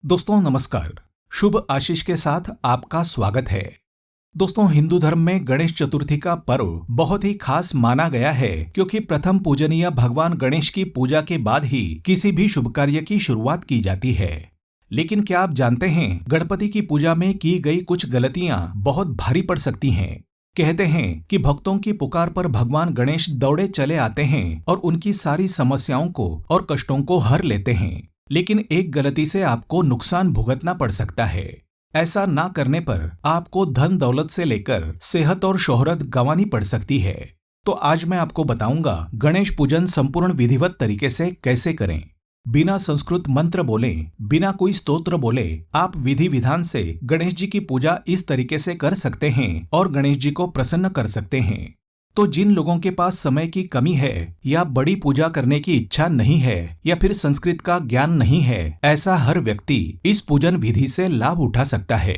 दोस्तों नमस्कार। शुभ आशीष के साथ आपका स्वागत है। दोस्तों हिंदू धर्म में गणेश चतुर्थी का पर्व बहुत ही खास माना गया है क्योंकि प्रथम पूजनीय भगवान गणेश की पूजा के बाद ही किसी भी शुभ कार्य की शुरुआत की जाती है। लेकिन क्या आप जानते हैं गणपति की पूजा में की गई कुछ गलतियां बहुत भारी पड़ सकती हैं। कहते हैं कि भक्तों की पुकार पर भगवान गणेश दौड़े चले आते हैं और उनकी सारी समस्याओं को और कष्टों को हर लेते हैं, लेकिन एक गलती से आपको नुकसान भुगतना पड़ सकता है। ऐसा ना करने पर आपको धन दौलत से लेकर सेहत और शोहरत गंवानी पड़ सकती है। तो आज मैं आपको बताऊंगा गणेश पूजन संपूर्ण विधिवत तरीके से कैसे करें। बिना संस्कृत मंत्र बोले, बिना कोई स्तोत्र बोले आप विधि विधान से गणेश जी की पूजा इस तरीके से कर सकते हैं और गणेश जी को प्रसन्न कर सकते हैं। तो जिन लोगों के पास समय की कमी है या बड़ी पूजा करने की इच्छा नहीं है या फिर संस्कृत का ज्ञान नहीं है, ऐसा हर व्यक्ति इस पूजन विधि से लाभ उठा सकता है।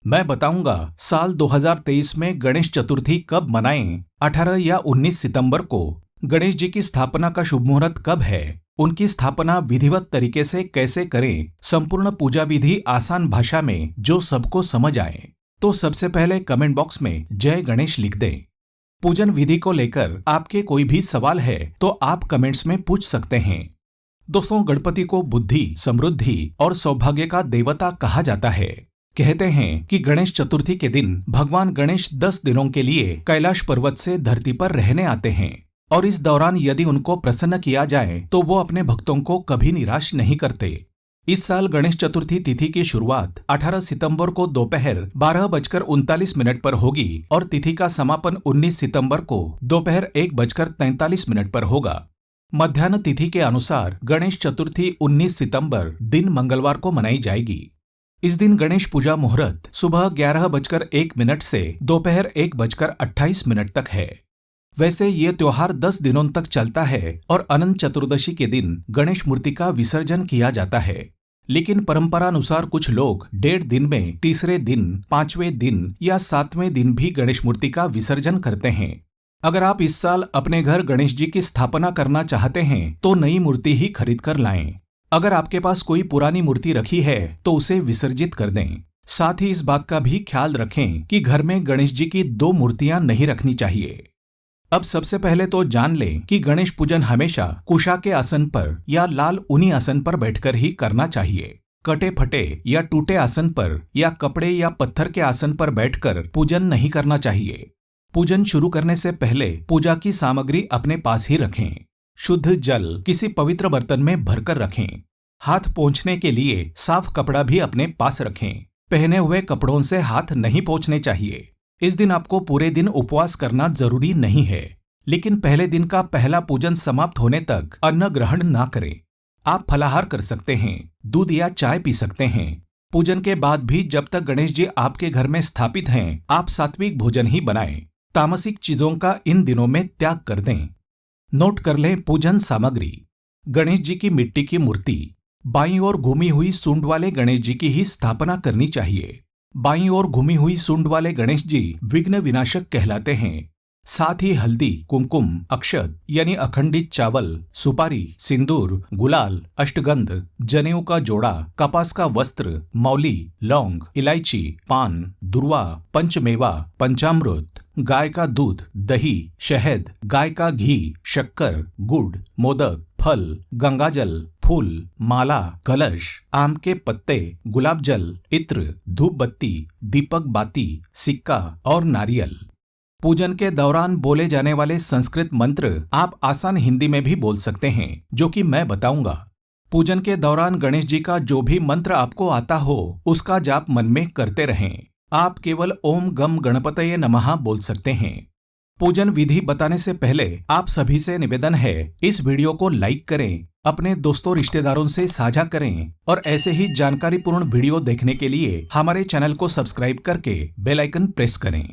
मैं बताऊंगा साल 2023 में गणेश चतुर्थी कब मनाएं, 18 या 19 सितंबर को गणेश जी की स्थापना का शुभ मुहूर्त कब है, उनकी स्थापना विधिवत तरीके से कैसे करें, संपूर्ण पूजा विधि आसान भाषा में जो सबको समझ आए। तो सबसे पहले कमेंट बॉक्स में जय गणेश लिख दें। पूजन विधि को लेकर आपके कोई भी सवाल है तो आप कमेंट्स में पूछ सकते हैं। दोस्तों गणपति को बुद्धि, समृद्धि और सौभाग्य का देवता कहा जाता है। कहते हैं कि गणेश चतुर्थी के दिन भगवान गणेश 10 दिनों के लिए कैलाश पर्वत से धरती पर रहने आते हैं और इस दौरान यदि उनको प्रसन्न किया जाए तो वो अपने भक्तों को कभी निराश नहीं करते। इस साल गणेश चतुर्थी तिथि की शुरुआत 18 सितंबर को दोपहर 12:39 पर होगी और तिथि का समापन 19 सितंबर को दोपहर 1:43 पर होगा। मध्याह्न तिथि के अनुसार गणेश चतुर्थी 19 सितंबर दिन मंगलवार को मनाई जाएगी। इस दिन गणेश पूजा मुहूर्त सुबह 11:01 से दोपहर 1:28 तक है। वैसे ये त्योहार 10 दिनों तक चलता है और अनंत चतुर्दशी के दिन गणेश मूर्ति का विसर्जन किया जाता है। लेकिन परंपरानुसार कुछ लोग 1.5 दिन में तीसरे दिन, 5वें दिन या 7वें दिन भी गणेश मूर्ति का विसर्जन करते हैं। अगर आप इस साल अपने घर गणेश जी की स्थापना करना चाहते हैं तो नई मूर्ति ही खरीद कर लाएं। अगर आपके पास कोई पुरानी मूर्ति रखी है तो उसे विसर्जित कर दें। साथ ही इस बात का भी ख्याल रखें कि घर में गणेश जी की 2 मूर्तियां नहीं रखनी चाहिए। अब सबसे पहले तो जान लें कि गणेश पूजन हमेशा कुशा के आसन पर या लाल ऊनी आसन पर बैठकर ही करना चाहिए। कटे फटे या टूटे आसन पर या कपड़े या पत्थर के आसन पर बैठकर पूजन नहीं करना चाहिए। पूजन शुरू करने से पहले पूजा की सामग्री अपने पास ही रखें। शुद्ध जल किसी पवित्र बर्तन में भरकर रखें। हाथ पोंछने के लिए साफ कपड़ा भी अपने पास रखें। पहने हुए कपड़ों से हाथ नहीं पोंछने चाहिए। इस दिन आपको पूरे दिन उपवास करना जरूरी नहीं है, लेकिन पहले दिन का पहला पूजन समाप्त होने तक अन्न ग्रहण ना करें। आप फलाहार कर सकते हैं, दूध या चाय पी सकते हैं। पूजन के बाद भी जब तक गणेश जी आपके घर में स्थापित हैं, आप सात्विक भोजन ही बनाएं। तामसिक चीजों का इन दिनों में त्याग कर दें। नोट कर लें पूजन सामग्री। गणेश जी की मिट्टी की मूर्ति। बाईं ओर घूमी हुई सूंड वाले गणेश जी की ही स्थापना करनी चाहिए। बाईं ओर घूमी हुई सूंड वाले गणेश जी विघ्न विनाशक कहलाते हैं। साथ ही हल्दी, कुमकुम, अक्षत यानी अखंडित चावल, सुपारी, सिंदूर, गुलाल, अष्टगंध, जनेऊ का जोड़ा, कपास का वस्त्र, मौली, लौंग, इलायची, पान, दुर्वा, पंचमेवा, पंचामृत, गाय का दूध, दही, शहद, गाय का घी, शक्कर, गुड़, मोदक, फल, गंगाजल, फूल, माला, कलश, आम के पत्ते, गुलाब जल, इत्र, धूप बत्ती, दीपक बाती, सिक्का और नारियल। पूजन के दौरान बोले जाने वाले संस्कृत मंत्र आप आसान हिंदी में भी बोल सकते हैं, जो कि मैं बताऊंगा। पूजन के दौरान गणेश जी का जो भी मंत्र आपको आता हो उसका जाप मन में करते रहें। आप केवल ओम गम गणपतये नमः बोल सकते हैं। पूजन विधि बताने से पहले आप सभी से निवेदन है, इस वीडियो को लाइक करें, अपने दोस्तों रिश्तेदारों से साझा करें और ऐसे ही जानकारीपूर्ण वीडियो देखने के लिए हमारे चैनल को सब्सक्राइब करके बेल आइकन प्रेस करें।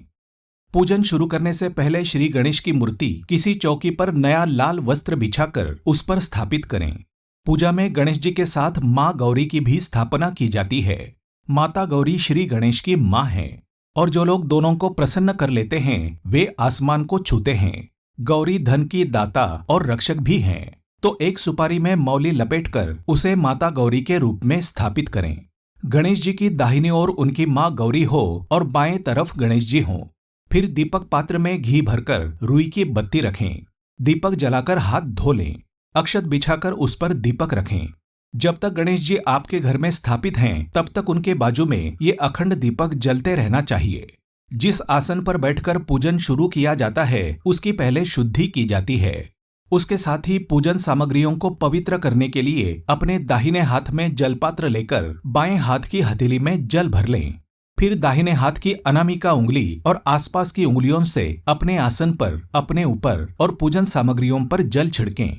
पूजन शुरू करने से पहले श्री गणेश की मूर्ति किसी चौकी पर नया लाल वस्त्र बिछाकर उस पर स्थापित करें। पूजा में गणेश जी के साथ माँ गौरी की भी स्थापना की जाती है। माता गौरी श्री गणेश की माँ है और जो लोग दोनों को प्रसन्न कर लेते हैं वे आसमान को छूते हैं। गौरी धन की दाता और रक्षक भी हैं, तो एक सुपारी में मौली लपेटकर उसे माता गौरी के रूप में स्थापित करें। गणेश जी की दाहिनी ओर उनकी माँ गौरी हो और बाएं तरफ गणेश जी हों। फिर दीपक पात्र में घी भरकर रुई की बत्ती रखें। दीपक जलाकर हाथ धो लें। अक्षत बिछाकर उस पर दीपक रखें। जब तक गणेश जी आपके घर में स्थापित हैं, तब तक उनके बाजू में ये अखंड दीपक जलते रहना चाहिए। जिस आसन पर बैठकर पूजन शुरू किया जाता है, उसकी पहले शुद्धि की जाती है। उसके साथ ही पूजन सामग्रियों को पवित्र करने के लिए अपने दाहिने हाथ में जलपात्र लेकर बाएं हाथ की हथेली में जल भर लें। फिर दाहिने हाथ की अनामिका उंगली और आसपास की उंगलियों से अपने आसन पर, अपने ऊपर और पूजन सामग्रियों पर जल छिड़कें।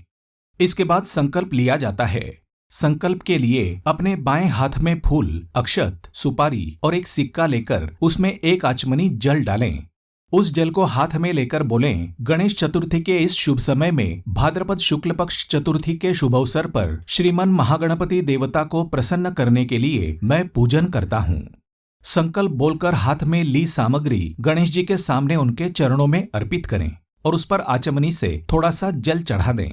इसके बाद संकल्प लिया जाता है। संकल्प के लिए अपने बाएं हाथ में फूल, अक्षत, सुपारी और एक सिक्का लेकर उसमें एक आचमनी जल डालें। उस जल को हाथ में लेकर बोलें, गणेश चतुर्थी के इस शुभ समय में भाद्रपद शुक्ल पक्ष चतुर्थी के शुभ अवसर पर श्रीमन महागणपति देवता को प्रसन्न करने के लिए मैं पूजन करता हूँ। संकल्प बोलकर हाथ में ली सामग्री गणेश जी के सामने उनके चरणों में अर्पित करें और उस पर आचमनी से थोड़ा सा जल चढ़ा दें।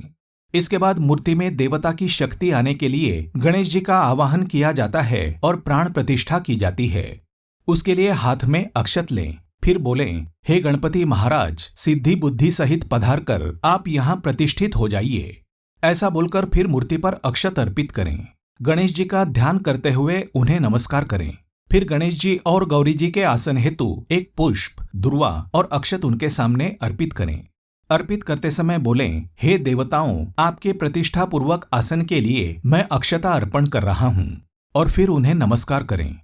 इसके बाद मूर्ति में देवता की शक्ति आने के लिए गणेश जी का आवाहन किया जाता है और प्राण प्रतिष्ठा की जाती है। उसके लिए हाथ में अक्षत लें। फिर बोलें, हे गणपति महाराज, सिद्धि बुद्धि सहित पधार कर आप यहाँ प्रतिष्ठित हो जाइए। ऐसा बोलकर फिर मूर्ति पर अक्षत अर्पित करें। गणेश जी का ध्यान करते हुए उन्हें नमस्कार करें। फिर गणेश जी और गौरी जी के आसन हेतु एक पुष्प, दुर्वा और अक्षत उनके सामने अर्पित करें। अर्पित करते समय बोलें, हे देवताओं, आपके प्रतिष्ठा पूर्वक आसन के लिए मैं अक्षता अर्पण कर रहा हूँ। और फिर उन्हें नमस्कार करें।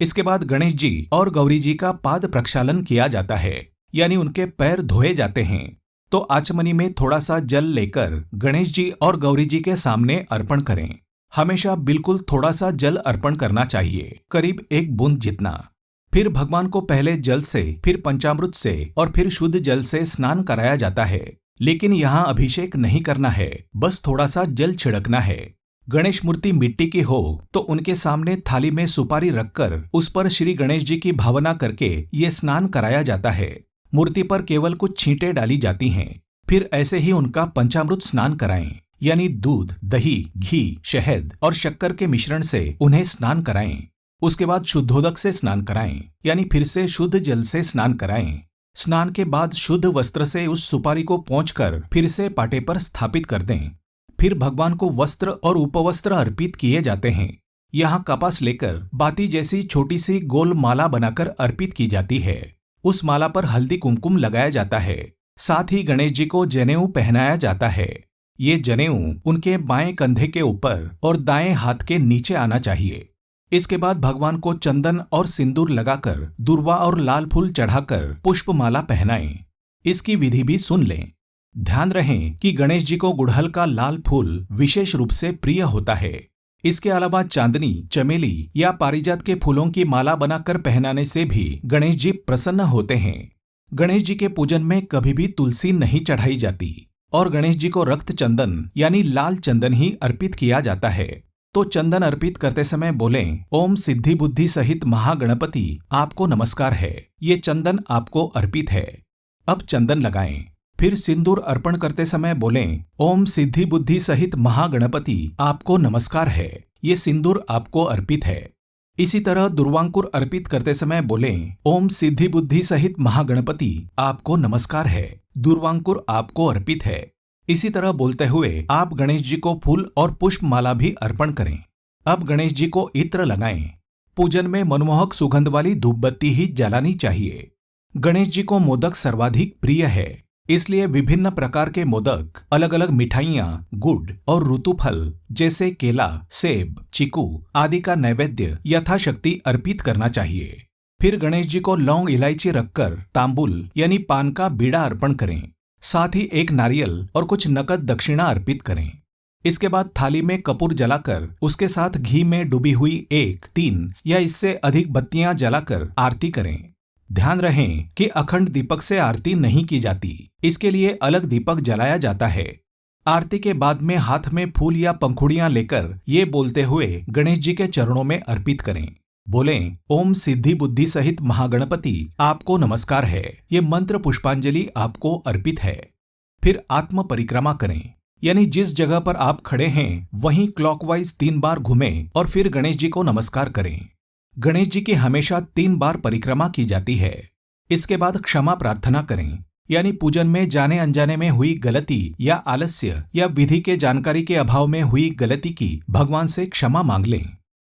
इसके बाद गणेश जी और गौरी जी का पाद प्रक्षालन किया जाता है, यानी उनके पैर धोए जाते हैं। तो आचमनी में थोड़ा सा जल लेकर गणेश जी और गौरी जी के सामने अर्पण करें। हमेशा बिल्कुल थोड़ा सा जल अर्पण करना चाहिए, करीब 1 बूंद जितना। फिर भगवान को पहले जल से, फिर पंचामृत से और फिर शुद्ध जल से स्नान कराया जाता है। लेकिन यहाँ अभिषेक नहीं करना है, बस थोड़ा सा जल छिड़कना है। गणेश मूर्ति मिट्टी की हो तो उनके सामने थाली में सुपारी रखकर उस पर श्री गणेश जी की भावना करके ये स्नान कराया जाता है। मूर्ति पर केवल कुछ छींटे डाली जाती हैं। फिर ऐसे ही उनका पंचामृत स्नान कराएं, यानी दूध, दही, घी, शहद और शक्कर के मिश्रण से उन्हें स्नान कराएं। उसके बाद शुद्धोदक से स्नान कराएं, यानी फिर से शुद्ध जल से स्नान कराएं। स्नान के बाद शुद्ध वस्त्र से उस सुपारी को पोंछकर फिर से पाटे पर स्थापित कर दें। फिर भगवान को वस्त्र और उपवस्त्र अर्पित किए जाते हैं। यहाँ कपास लेकर बाती जैसी छोटी सी गोल माला बनाकर अर्पित की जाती है। उस माला पर हल्दी कुमकुम लगाया जाता है। साथ ही गणेश जी को जनेऊ पहनाया जाता है। ये जनेऊ उनके बाएं कंधे के ऊपर और दाएं हाथ के नीचे आना चाहिए। इसके बाद भगवान को चंदन और सिंदूर लगाकर दुर्वा और लाल फूल चढ़ाकर पुष्पमाला पहनाएं। इसकी विधि भी सुन लें। ध्यान रहे कि गणेश जी को गुड़हल का लाल फूल विशेष रूप से प्रिय होता है। इसके अलावा चांदनी, चमेली या पारिजात के फूलों की माला बनाकर पहनाने से भी गणेश जी प्रसन्न होते हैं। गणेश जी के पूजन में कभी भी तुलसी नहीं चढ़ाई जाती और गणेश जी को रक्त चंदन यानी लाल चंदन ही अर्पित किया जाता है। तो चंदन अर्पित करते समय बोलें, ओम सिद्धि बुद्धि सहित महागणपति आपको नमस्कार है। ये चंदन आपको अर्पित है। अब चंदन लगाएं। फिर सिंदूर अर्पण करते समय बोलें, ओम सिद्धि बुद्धि सहित महागणपति आपको नमस्कार है। ये सिंदूर आपको अर्पित है। इसी तरह दुर्वांकुर अर्पित करते समय बोलें, ओम सिद्धि बुद्धि सहित महागणपति आपको नमस्कार है। दुर्वांकुर आपको अर्पित है। इसी तरह बोलते हुए आप गणेश जी को फूल और पुष्प माला भी अर्पण करें। अब गणेश जी को इत्र लगाएं। पूजन में मनमोहक सुगंध वाली धूपबत्ती ही जलानी चाहिए। गणेश जी को मोदक सर्वाधिक प्रिय है, इसलिए विभिन्न प्रकार के मोदक, अलग अलग मिठाइयाँ, गुड़ और ऋतुफल जैसे केला, सेब, चीकू आदि का नैवेद्य यथाशक्ति अर्पित करना चाहिए। फिर गणेश जी को लौंग इलायची रखकर तांबुल यानी पान का बीड़ा अर्पण करें। साथ ही एक नारियल और कुछ नकद दक्षिणा अर्पित करें। इसके बाद थाली में कपूर जलाकर उसके साथ घी में डूबी हुई 1, 3 या इससे अधिक बत्तियां जलाकर आरती करें। ध्यान रहे कि अखंड दीपक से आरती नहीं की जाती, इसके लिए अलग दीपक जलाया जाता है। आरती के बाद में हाथ में फूल या पंखुड़ियां लेकर ये बोलते हुए गणेश जी के चरणों में अर्पित करें। बोलें, ओम सिद्धि बुद्धि सहित महागणपति आपको नमस्कार है। ये मंत्र पुष्पांजलि आपको अर्पित है। फिर आत्म परिक्रमा करें। यानी जिस जगह पर आप खड़े हैं वहीं क्लॉकवाइज 3 बार घूमें और फिर गणेश जी को नमस्कार करें। गणेश जी की हमेशा 3 बार परिक्रमा की जाती है। इसके बाद क्षमा प्रार्थना करें, यानी पूजन में जाने अनजाने में हुई गलती या आलस्य या विधि के जानकारी के अभाव में हुई गलती की भगवान से क्षमा मांग लें।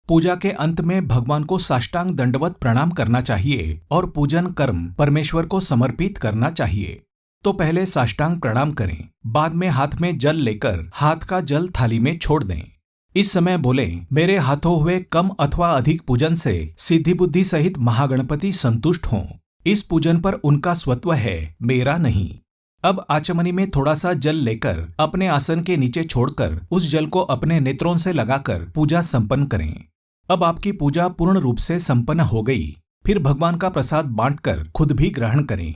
पूजा के अंत में भगवान को साष्टांग दंडवत प्रणाम करना चाहिए और पूजन कर्म परमेश्वर को समर्पित करना चाहिए। तो पहले साष्टांग प्रणाम करें, बाद में हाथ में जल लेकर हाथ का जल थाली में छोड़ दें। इस समय बोले, मेरे हाथों हुए कम अथवा अधिक पूजन से सिद्धि बुद्धि सहित महागणपति संतुष्ट हों। इस पूजन पर उनका स्वत्व है, मेरा नहीं। अब आचमनी में थोड़ा सा जल लेकर अपने आसन के नीचे छोड़कर उस जल को अपने नेत्रों से लगाकर पूजा संपन्न करें। अब आपकी पूजा पूर्ण रूप से संपन्न हो गई। फिर भगवान का प्रसाद बांटकर खुद भी ग्रहण करें।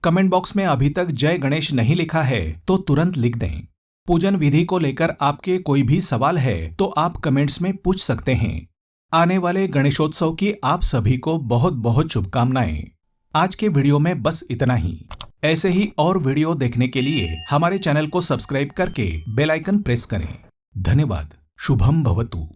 कमेंट बॉक्स में अभी तक जय गणेश नहीं लिखा है तो तुरंत लिख दें। पूजन विधि को लेकर आपके कोई भी सवाल है तो आप कमेंट्स में पूछ सकते हैं। आने वाले गणेशोत्सव की आप सभी को बहुत बहुत शुभकामनाएं। आज के वीडियो में बस इतना ही। ऐसे ही और वीडियो देखने के लिए हमारे चैनल को सब्सक्राइब करके बेल आइकन प्रेस करें। धन्यवाद। शुभम भवतु।